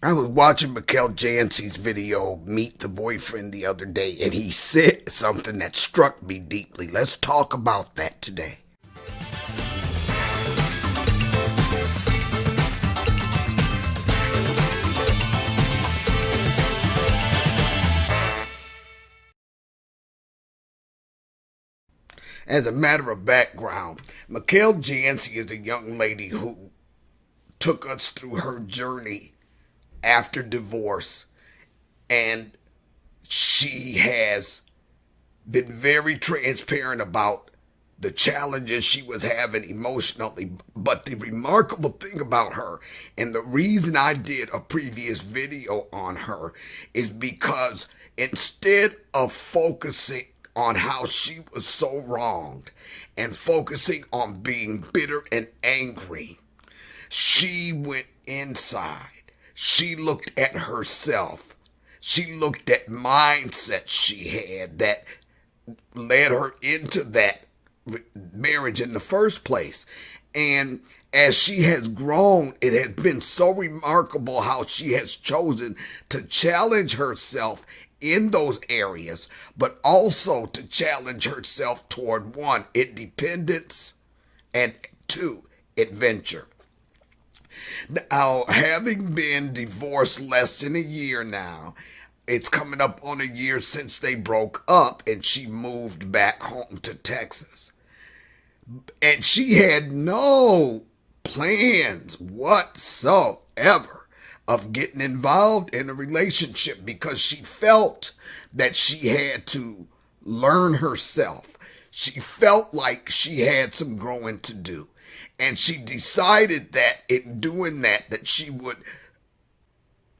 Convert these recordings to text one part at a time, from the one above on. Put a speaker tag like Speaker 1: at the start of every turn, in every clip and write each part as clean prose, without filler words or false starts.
Speaker 1: I was watching Mikel Janssen's video, Meet the Boyfriend, the other day, and he said something that struck me deeply. Let's talk about that today. As a matter of background, Mikel Janssen is a young lady who took us through her journey after divorce, and she has been very transparent about the challenges she was having emotionally. But the remarkable thing about her, and the reason I did a previous video on her, is because instead of focusing on how she was so wronged and focusing on being bitter and angry, she went inside. She looked at herself. She looked at mindsets she had that led her into that marriage in the first place. And as she has grown, it has been so remarkable how she has chosen to challenge herself in those areas, but also to challenge herself toward one, independence, and two, adventure. Now, having been divorced less than a year now, it's coming up on a year since they broke up, and she moved back home to Texas. And she had no plans whatsoever of getting involved in a relationship because she felt that she had to learn herself. She felt like she had some growing to do. And she decided that in doing that she would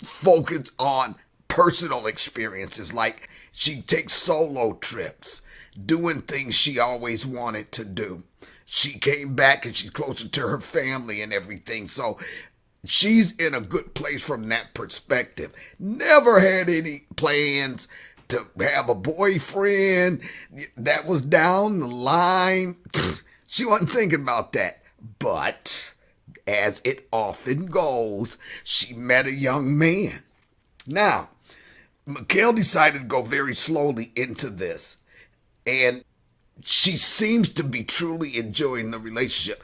Speaker 1: focus on personal experiences, like she'd take solo trips, doing things she always wanted to do. She came back and she's closer to her family and everything. So she's in a good place from that perspective. Never had any plans to have a boyfriend. That was down the line. She wasn't thinking about that. But as it often goes, she met a young man. Now, Mikel decided to go very slowly into this, and she seems to be truly enjoying the relationship.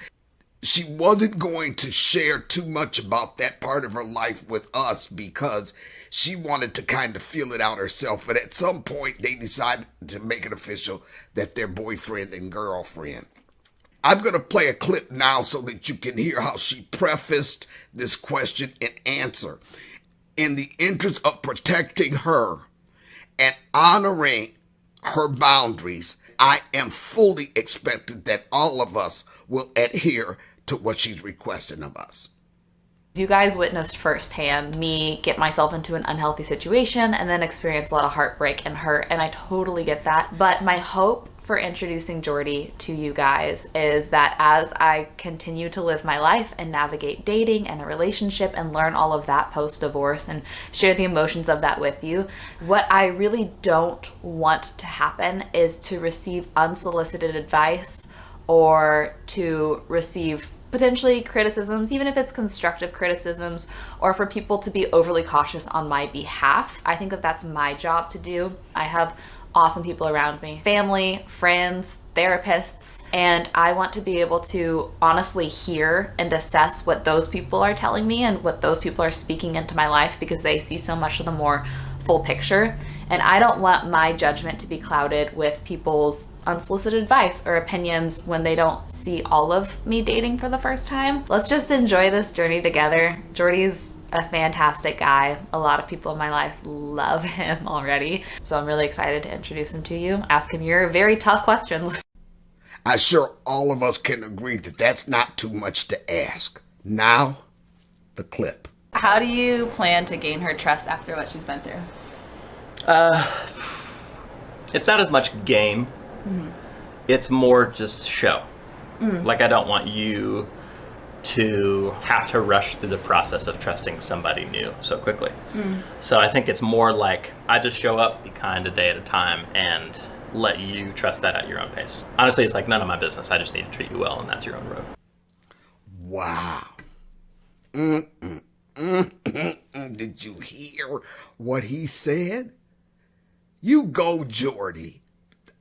Speaker 1: She wasn't going to share too much about that part of her life with us because she wanted to kind of feel it out herself. But at some point, they decided to make it official that they're boyfriend and girlfriend. I'm going to play a clip now so that you can hear how she prefaced this question and answer. In the interest of protecting her and honoring her boundaries, I am fully expectant that all of us will adhere to what she's requesting of us.
Speaker 2: You guys witnessed firsthand me get myself into an unhealthy situation and then experience a lot of heartbreak and hurt, and I totally get that. But my hope for introducing Jordy to you guys is that as I continue to live my life and navigate dating and a relationship and learn all of that post-divorce and share the emotions of that with you, what I really don't want to happen is to receive unsolicited advice or to receive potentially criticisms, even if it's constructive criticisms, or for people to be overly cautious on my behalf. I think that that's my job to do. I have awesome people around me, family, friends, therapists, and I want to be able to honestly hear and assess what those people are telling me and what those people are speaking into my life, because they see so much of the more full picture. And I don't want my judgment to be clouded with people's unsolicited advice or opinions when they don't see all of me dating for the first time. Let's just enjoy this journey together. Jordy's a fantastic guy. A lot of people in my life love him already. So I'm really excited to introduce him to you. Ask him your very tough questions.
Speaker 1: I'm sure all of us can agree that that's not too much to ask. Now, the clip.
Speaker 2: How do you plan to gain her trust after what she's been through?
Speaker 3: It's not as much game. Mm-hmm. It's more just show. Like, I don't want you to have to rush through the process of trusting somebody new so quickly. So I think it's more like I just show up, be kind a day at a time, and let you trust that at your own pace. Honestly, it's like none of my business. I just need to treat you well, and that's your own road.
Speaker 1: Wow. Did you hear what he said? You go, Jordy.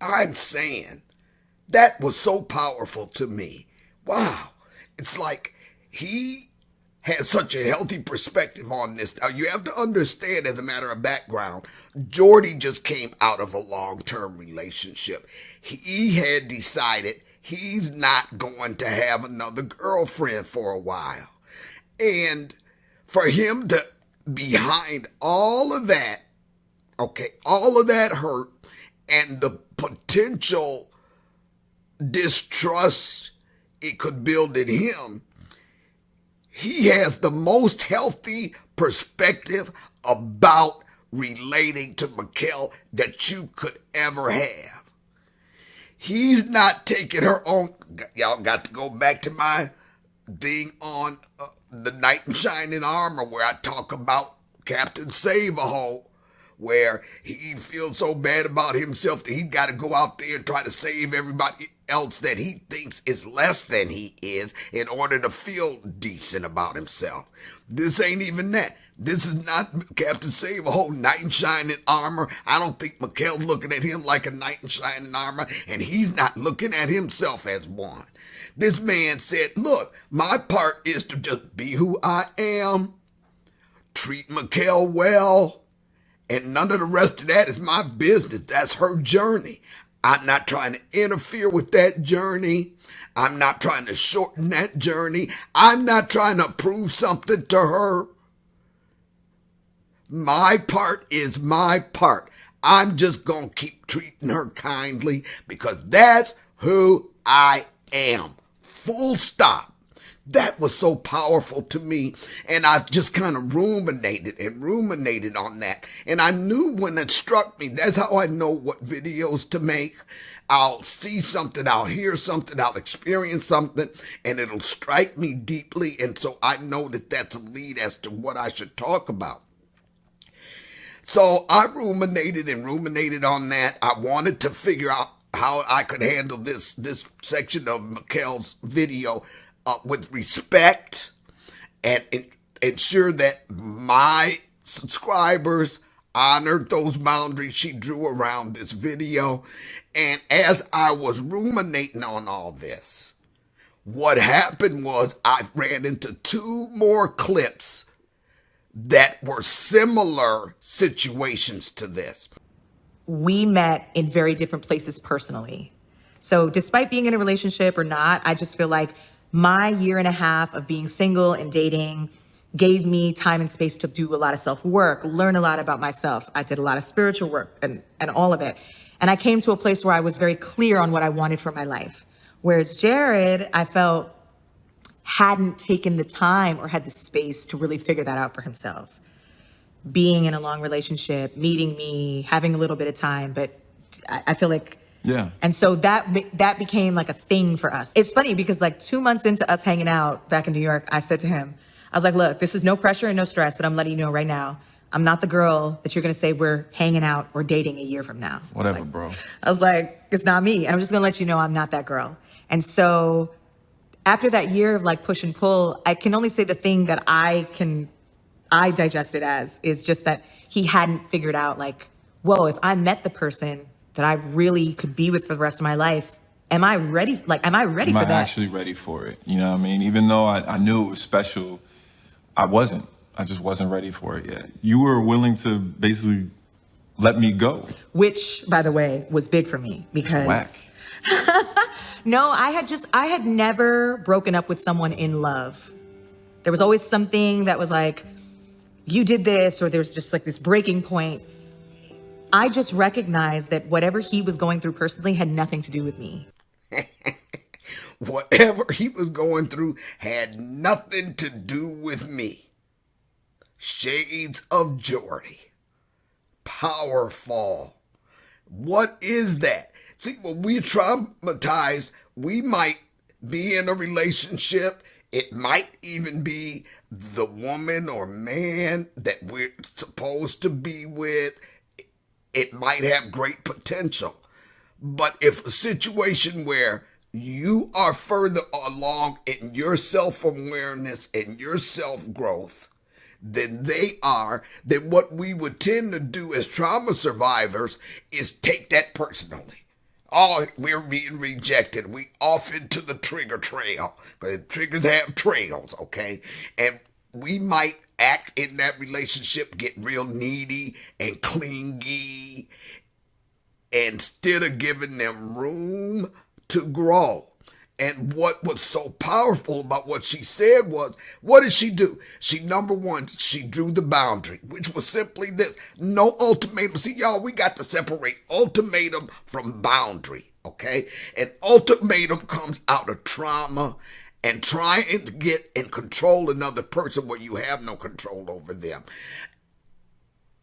Speaker 1: I'm saying that was so powerful to me. Wow. It's like he has such a healthy perspective on this. Now, you have to understand, as a matter of background, Jordy just came out of a long-term relationship. He had decided he's not going to have another girlfriend for a while. And for him to, behind all of that, okay, all of that hurt and the potential distrust it could build in him, he has the most healthy perspective about relating to Michel that you could ever have. He's not taking her on. Y'all got to go back to my thing on the Knight in Shining Armor where I talk about Captain Save-A-Hole, where he feels so bad about himself that he's got to go out there and try to save everybody else that he thinks is less than he is in order to feel decent about himself. This ain't even that. This is not Captain Save-A-Hole, Knight in Shining Armor. I don't think Michel's looking at him like a Knight in Shining Armor, and he's not looking at himself as one. This man said, look, my part is to just be who I am, treat Michel well, and none of the rest of that is my business. That's her journey. I'm not trying to interfere with that journey. I'm not trying to shorten that journey. I'm not trying to prove something to her. My part is my part. I'm just going to keep treating her kindly because that's who I am. Full stop. That was so powerful to me, and I just kind of ruminated on that. And I knew when it struck me, that's how I know what videos to make. I'll see something, I'll hear something, I'll experience something, and it'll strike me deeply, and so I know that that's a lead as to what I should talk about. So I ruminated on that. I wanted to figure out how I could handle this section of Michel's video with respect and ensure that my subscribers honored those boundaries she drew around this video. And as I was ruminating on all this, what happened was I ran into two more clips that were similar situations to this.
Speaker 4: We met in very different places personally. So despite being in a relationship or not, I just feel like my 1.5 years of being single and dating gave me time and space to do a lot of self-work, learn a lot about myself. I did a lot of spiritual work and all of it. And I came to a place where I was very clear on what I wanted for my life. Whereas Jared, I felt, hadn't taken the time or had the space to really figure that out for himself. Being in a long relationship, meeting me, having a little bit of time, but I feel like, yeah. And so that became like a thing for us. It's funny because like 2 months into us hanging out back in New York, I said to him, I was like, look, this is no pressure and no stress, but I'm letting you know right now, I'm not the girl that you're gonna say we're hanging out or dating a year from now.
Speaker 5: Whatever,
Speaker 4: like,
Speaker 5: bro.
Speaker 4: I was like, it's not me. And I'm just gonna let you know I'm not that girl. And so after that year of like push and pull, I can only say the thing that I digest it as is just that he hadn't figured out like, whoa, if I met the person that I really could be with for the rest of my life, am I ready? Like, am I ready for that?
Speaker 5: Am I actually ready for it? You know what I mean? Even though I knew it was special, I wasn't. I just wasn't ready for it yet. You were willing to basically let me go.
Speaker 4: Which, by the way, was big for me because... No, I had never broken up with someone in love. There was always something that was like, you did this, or there's just like this breaking point. I just recognized that whatever he was going through personally had nothing to do with me.
Speaker 1: Whatever he was going through had nothing to do with me. Shades of Jordy. Powerful. What is that? See, when we're traumatized, we might be in a relationship. It might even be the woman or man that we're supposed to be with. It might have great potential. But if a situation where you are further along in your self-awareness and your self-growth, than they are, then what we would tend to do as trauma survivors is take that personally. Oh, we're being rejected. We off into the trigger trail, because triggers have trails, okay? And we might act in that relationship, get real needy and clingy, instead of giving them room to grow. And what was so powerful about what she said was, what did she do? She, number one, she drew the boundary, which was simply this: no ultimatum. See, y'all, we got to separate ultimatum from boundary, okay? An ultimatum comes out of trauma and trying to get and control another person where you have no control over them.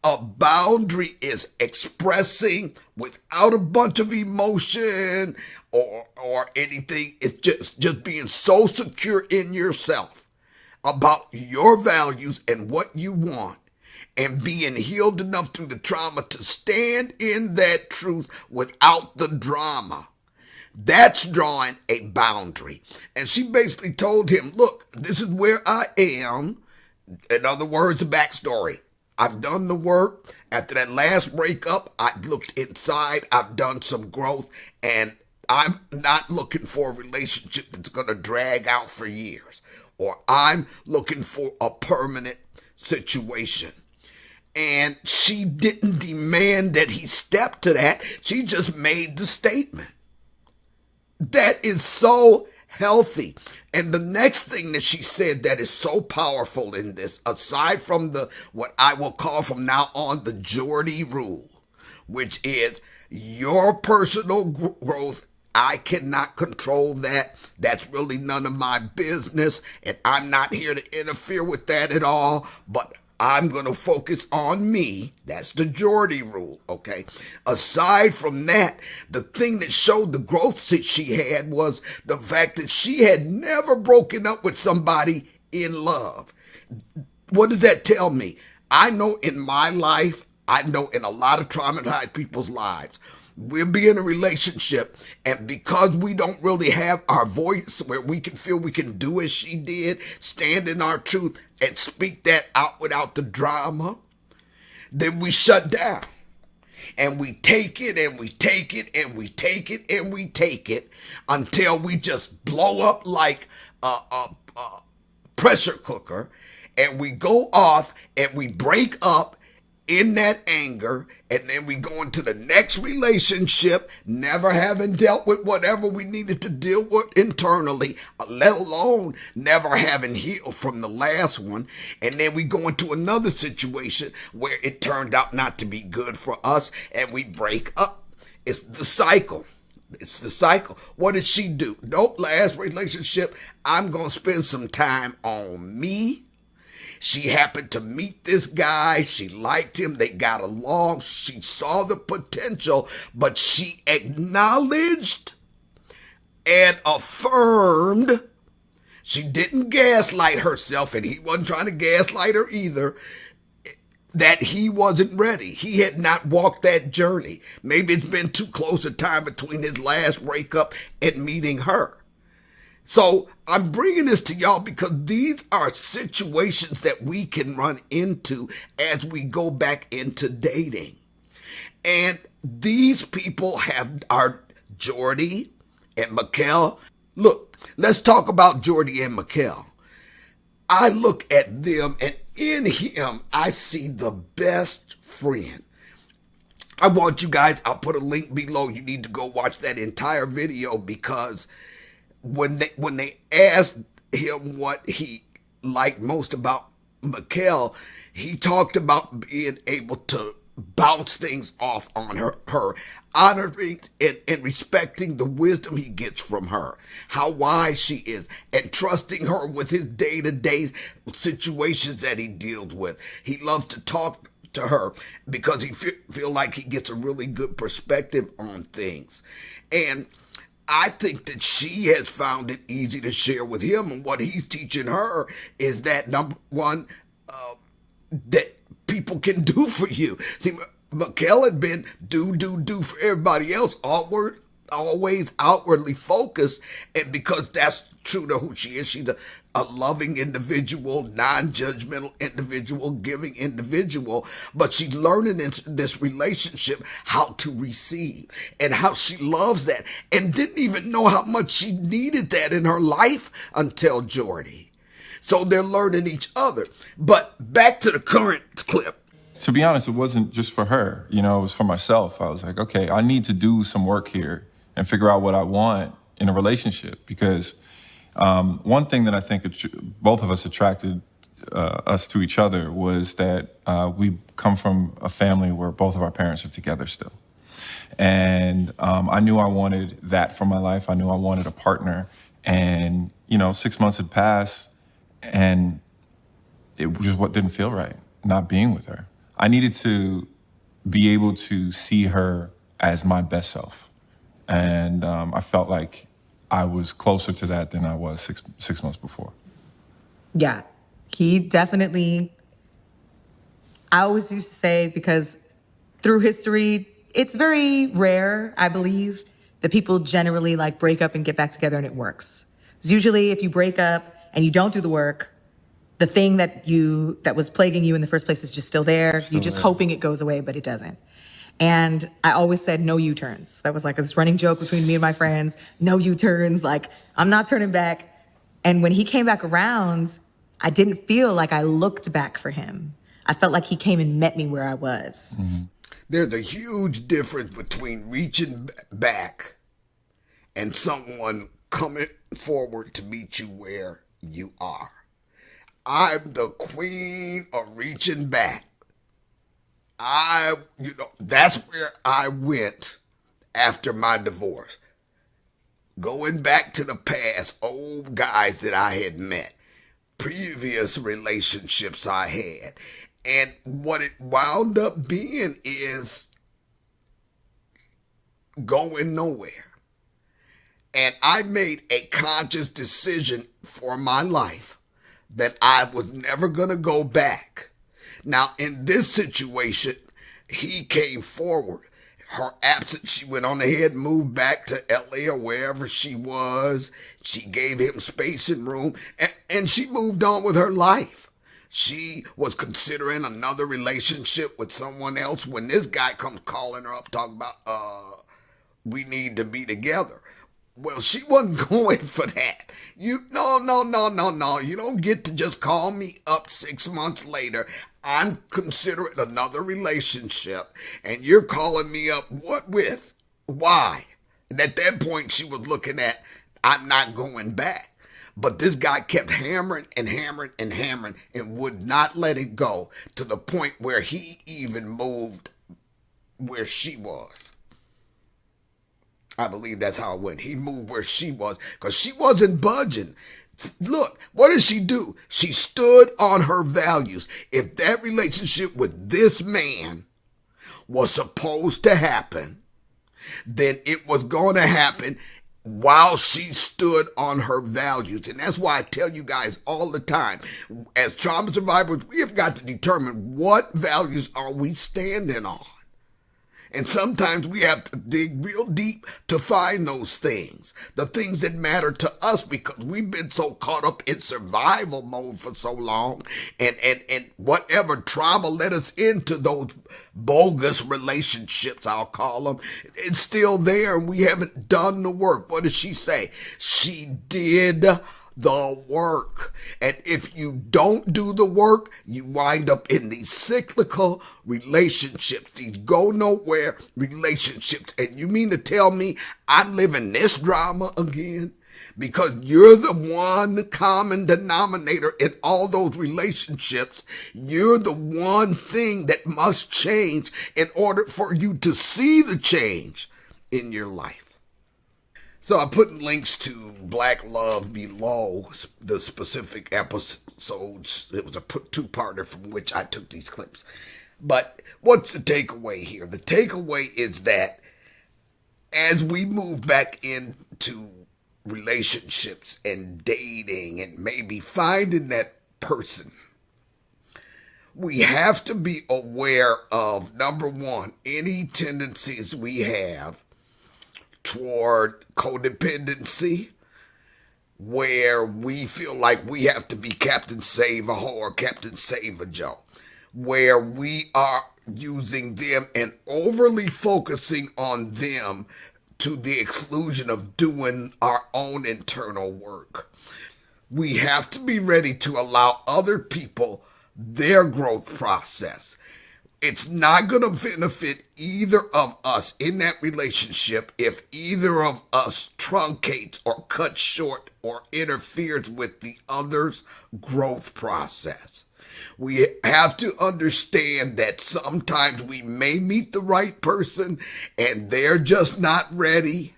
Speaker 1: A boundary is expressing without a bunch of emotion or anything. It's just being so secure in yourself about your values and what you want, and being healed enough through the trauma to stand in that truth without the drama. That's drawing a boundary. And she basically told him, look, this is where I am. In other words, the backstory. I've done the work. After that last breakup, I looked inside. I've done some growth, and I'm not looking for a relationship that's going to drag out for years, or I'm looking for a permanent situation. And she didn't demand that he step to that. She just made the statement. That is so healthy. And the next thing that she said that is so powerful in this, aside from the what I will call from now on the Jordy Rule, which is your personal growth, I cannot control that. That's really none of my business, and I'm not here to interfere with that at all, but I'm going to focus on me. That's the Jordy Rule, okay? Aside from that, the thing that showed the growth that she had was the fact that she had never broken up with somebody in love. What does that tell me? I know in my life, I know in a lot of traumatized people's lives, we'll be in a relationship, and because we don't really have our voice where we can feel we can do as she did, stand in our truth and speak that out without the drama, then we shut down. And we take it and we take it and we take it and we take it until we just blow up like a pressure cooker, and we go off and we break up in that anger, and then we go into the next relationship never having dealt with whatever we needed to deal with internally, let alone never having healed from the last one. And then we go into another situation where it turned out not to be good for us, and we break up. It's the cycle. It's the cycle. What did she do? Nope, last relationship, I'm going to spend some time on me. She happened to meet this guy. She liked him. They got along. She saw the potential, but she acknowledged and affirmed. She didn't gaslight herself, and he wasn't trying to gaslight her either, that he wasn't ready. He had not walked that journey. Maybe it's been too close a time between his last breakup and meeting her. So I'm bringing this to y'all because these are situations that we can run into as we go back into dating. And these people are Jordy and Michel. Look, let's talk about Jordy and Michel. I look at them, and in him, I see the best friend. I want you guys, I'll put a link below. You need to go watch that entire video, because when they asked him what he liked most about Michel, he talked about being able to bounce things off on her honoring and respecting the wisdom he gets from her, how wise she is, and trusting her with his day-to-day situations that he deals with. He loves to talk to her because he feel like he gets a really good perspective on things. And I think that she has found it easy to share with him, and what he's teaching her is that, number one, that people can do for you. See, Michel had been do for everybody else, always outwardly focused, and because that's true to who she is. She's a loving individual, non-judgmental individual, giving individual, but she's learning in this relationship how to receive and how she loves that, and didn't even know how much she needed that in her life until Jordy. So they're learning each other. But back to the current clip.
Speaker 5: To be honest, it wasn't just for her. You know, it was for myself. I was like, okay, I need to do some work here and figure out what I want in a relationship. Because one thing that I think both of us attracted us to each other was that we come from a family where both of our parents are together still. And I knew I wanted that for my life. I knew I wanted a partner. And, you know, 6 months had passed and it just what didn't feel right, not being with her. I needed to be able to see her as my best self. And I felt like I was closer to that than I was six months before.
Speaker 4: Yeah, he definitely, I always used to say, because through history, it's very rare, I believe, that people generally like break up and get back together and it works. It's usually if you break up and you don't do the work, the thing that was plaguing you in the first place is just still there. You're just hoping it goes away, but it doesn't. And I always said no U-turns. That was like this running joke between me and my friends. No U-turns, like I'm not turning back. And when he came back around, I didn't feel like I looked back for him. I felt like he came and met me where I was.
Speaker 5: Mm-hmm.
Speaker 1: There's a huge difference between reaching back and someone coming forward to meet you where you are. I'm the queen of reaching back. That's where I went after my divorce. Going back to the past, old guys that I had met, previous relationships I had. And what it wound up being is going nowhere. And I made a conscious decision for my life that I was never going to go back. Now, in this situation, he came forward. Her absence, she went on ahead and moved back to LA or wherever she was. She gave him space and room, and she moved on with her life. She was considering another relationship with someone else when this guy comes calling her up talking about, we need to be together. Well, she wasn't going for that. No. You don't get to just call me up 6 months later. I'm considering another relationship, and you're calling me up. What with? Why? And at that point, she was looking at, I'm not going back. But this guy kept hammering and hammering and hammering and would not let it go to the point where he even moved where she was. I believe that's how it went. He moved where she was because she wasn't budging. Look, what did she do? She stood on her values. If that relationship with this man was supposed to happen, then it was going to happen while she stood on her values. And that's why I tell you guys all the time, as trauma survivors, we have got to determine what values are we standing on. And sometimes we have to dig real deep to find those things, the things that matter to us, because we've been so caught up in survival mode for so long, and whatever trauma led us into those bogus relationships, I'll call them, it's still there, and we haven't done the work. What did she say? She did the work. And if you don't do the work, you wind up in these cyclical relationships, these go nowhere relationships. And you mean to tell me I'm living this drama again? Because you're the one common denominator in all those relationships. You're the one thing that must change in order for you to see the change in your life. So I put links to Black Love below the specific episodes. It was a two-parter from which I took these clips. But what's the takeaway here? The takeaway is that as we move back into relationships and dating and maybe finding that person, we have to be aware of, number one, any tendencies we have toward codependency, where we feel like we have to be Captain Save-A-Ho or Captain Save-A-Joe, where we are using them and overly focusing on them to the exclusion of doing our own internal work. We have to be ready to allow other people their growth process. It's not going to benefit either of us in that relationship if either of us truncates or cuts short or interferes with the other's growth process. We have to understand that sometimes we may meet the right person and they're just not ready,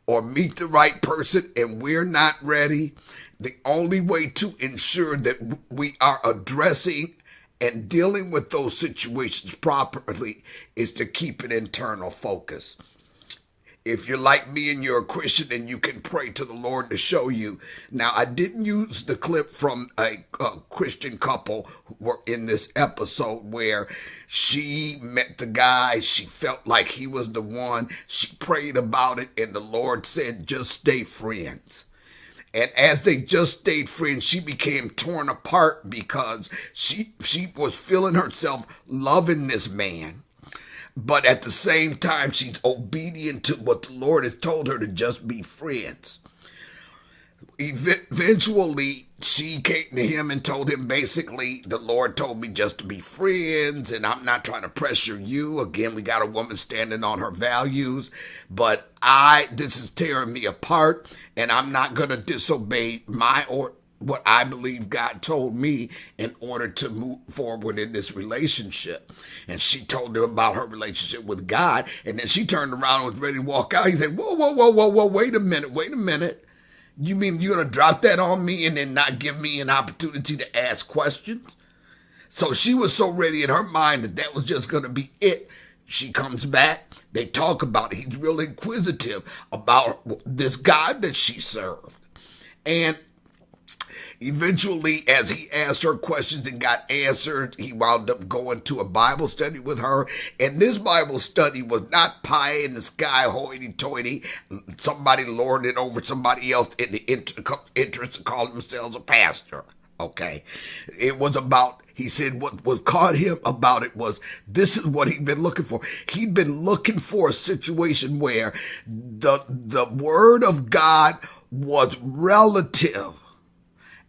Speaker 1: or meet the right person and we're not ready. The only way to ensure that we are addressing and dealing with those situations properly is to keep an internal focus. If you're like me and you're a Christian, and you can pray to the Lord to show you. Now, I didn't use the clip from a Christian couple who were in this episode where she met the guy. She felt like he was the one. She prayed about it, and the Lord said, just stay friends. And as they just stayed friends, she became torn apart because she was feeling herself loving this man. But at the same time, she's obedient to what the Lord has told her to just be friends. Eventually, she came to him and told him, basically, the Lord told me just to be friends, and I'm not trying to pressure you. Again, we got a woman standing on her values, but this is tearing me apart, and I'm not going to disobey what I believe God told me in order to move forward in this relationship. And she told him about her relationship with God, and then she turned around and was ready to walk out. He said, whoa, wait a minute. You mean you're going to drop that on me and then not give me an opportunity to ask questions? So she was so ready in her mind that was just going to be it. She comes back. They talk about it. He's real inquisitive about this God that she served. And eventually, as he asked her questions and got answered, he wound up going to a Bible study with her. And this Bible study was not pie in the sky, hoity-toity, somebody lording it over somebody else in the interest of calling themselves a pastor. Okay. It was about, he said what caught him about it was, this is what he'd been looking for. He'd been looking for a situation where the word of God was relative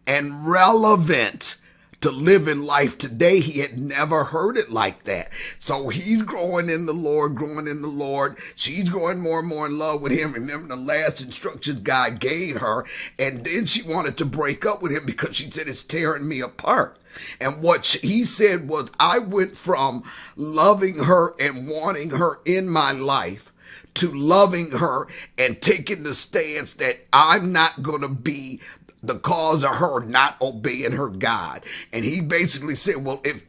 Speaker 1: and relevant to living life today. He had never heard it like that. So he's growing in the Lord. She's growing more and more in love with him. Remember the last instructions God gave her. And then she wanted to break up with him because she said, it's tearing me apart. And what he said was, I went from loving her and wanting her in my life to loving her and taking the stance that I'm not going to be the cause of her not obeying her God. And he basically said, well, if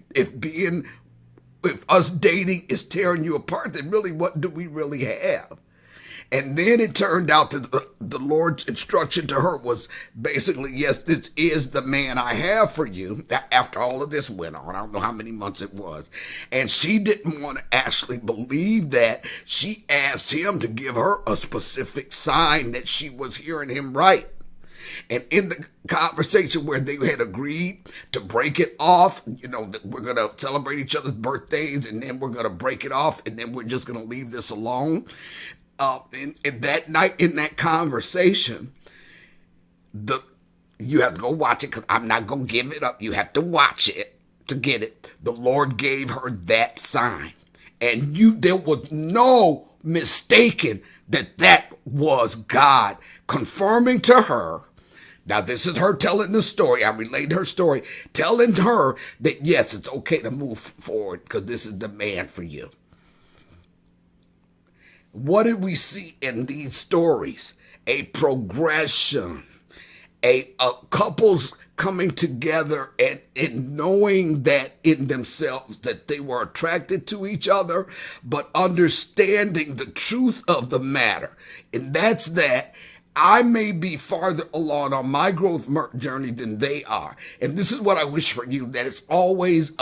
Speaker 1: us dating is tearing you apart, then really what do we really have? And then it turned out that the Lord's instruction to her was basically, yes, this is the man I have for you. After all of this went on, I don't know how many months it was. And she didn't want to actually believe that. She asked him to give her a specific sign that she was hearing him right. And in the conversation where they had agreed to break it off, that we're going to celebrate each other's birthdays and then we're going to break it off and then we're just going to leave this alone. And that night in that conversation, you have to go watch it because I'm not going to give it up. You have to watch it to get it. The Lord gave her that sign. And there was no mistaking that was God confirming to her. Now, this is her telling the story. I relayed her story, telling her that, yes, it's okay to move forward because this is the man for you. What did we see in these stories? A progression, a couples coming together and knowing that in themselves that they were attracted to each other, but understanding the truth of the matter. And that's that I may be farther along on my growth journey than they are. And this is what I wish for you, that it's always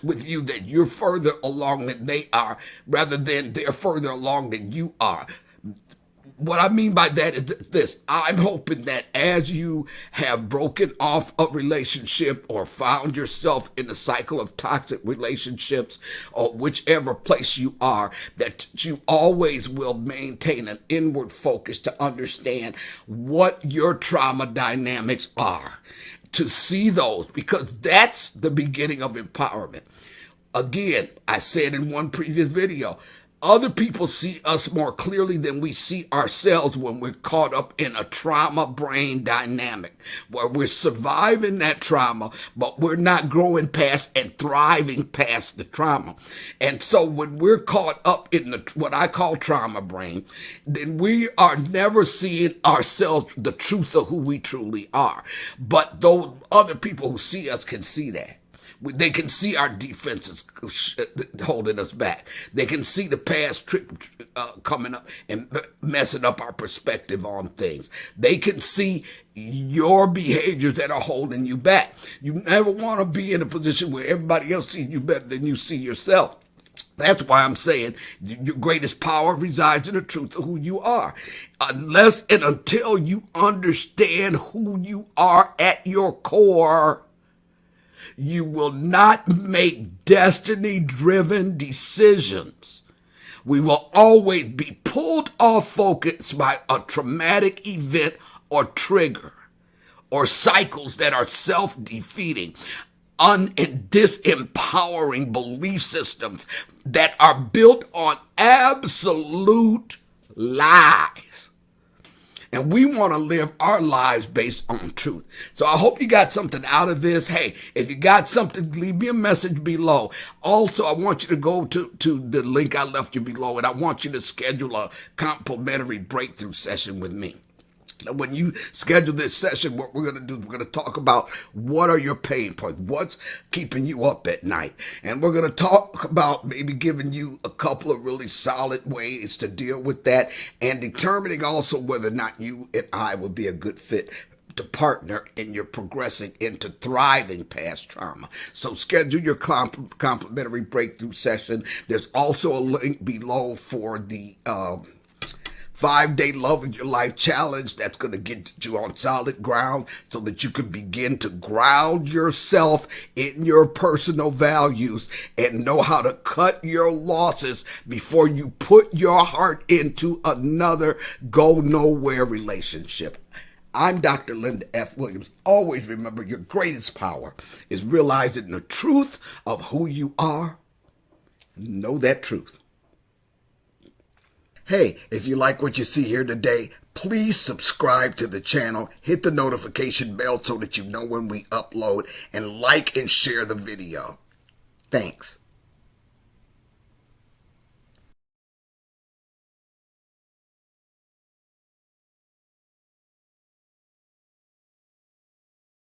Speaker 1: with you that you're further along than they are, rather than they're further along than you are. what I mean by that is this. I'm hoping that as you have broken off a relationship or found yourself in a cycle of toxic relationships or whichever place you are, that you always will maintain an inward focus to understand what your trauma dynamics are, to see those, because that's the beginning of empowerment. Again, I said in one previous video, other people see us more clearly than we see ourselves when we're caught up in a trauma brain dynamic where we're surviving that trauma, but we're not growing past and thriving past the trauma. And so when we're caught up in what I call trauma brain, then we are never seeing ourselves the truth of who we truly are. But those other people who see us can see that. They can see our defenses holding us back. They can see the past trick coming up and messing up our perspective on things. They can see your behaviors that are holding you back. You never want to be in a position where everybody else sees you better than you see yourself. That's why I'm saying your greatest power resides in the truth of who you are. Unless and until you understand who you are at your core, you will not make destiny-driven decisions. We will always be pulled off focus by a traumatic event or trigger, or cycles that are self-defeating, and disempowering belief systems that are built on absolute lies. And we want to live our lives based on truth. So I hope you got something out of this. Hey, if you got something, leave me a message below. Also, I want you to go to the link I left you below, and I want you to schedule a complimentary breakthrough session with me. Now, when you schedule this session, what we're going to do is we're going to talk about what are your pain points, what's keeping you up at night. And we're going to talk about maybe giving you a couple of really solid ways to deal with that and determining also whether or not you and I will be a good fit to partner in your progressing into thriving past trauma. So schedule your complimentary breakthrough session. There's also a link below for the 5-day Loving Your Life challenge that's going to get you on solid ground so that you can begin to ground yourself in your personal values and know how to cut your losses before you put your heart into another go nowhere relationship. I'm Dr. Linda F. Williams. Always remember, your greatest power is realizing the truth of who you are. Know that truth. Hey, if you like what you see here today, please subscribe to the channel, hit the notification bell so that you know when we upload, and like and share the video. Thanks.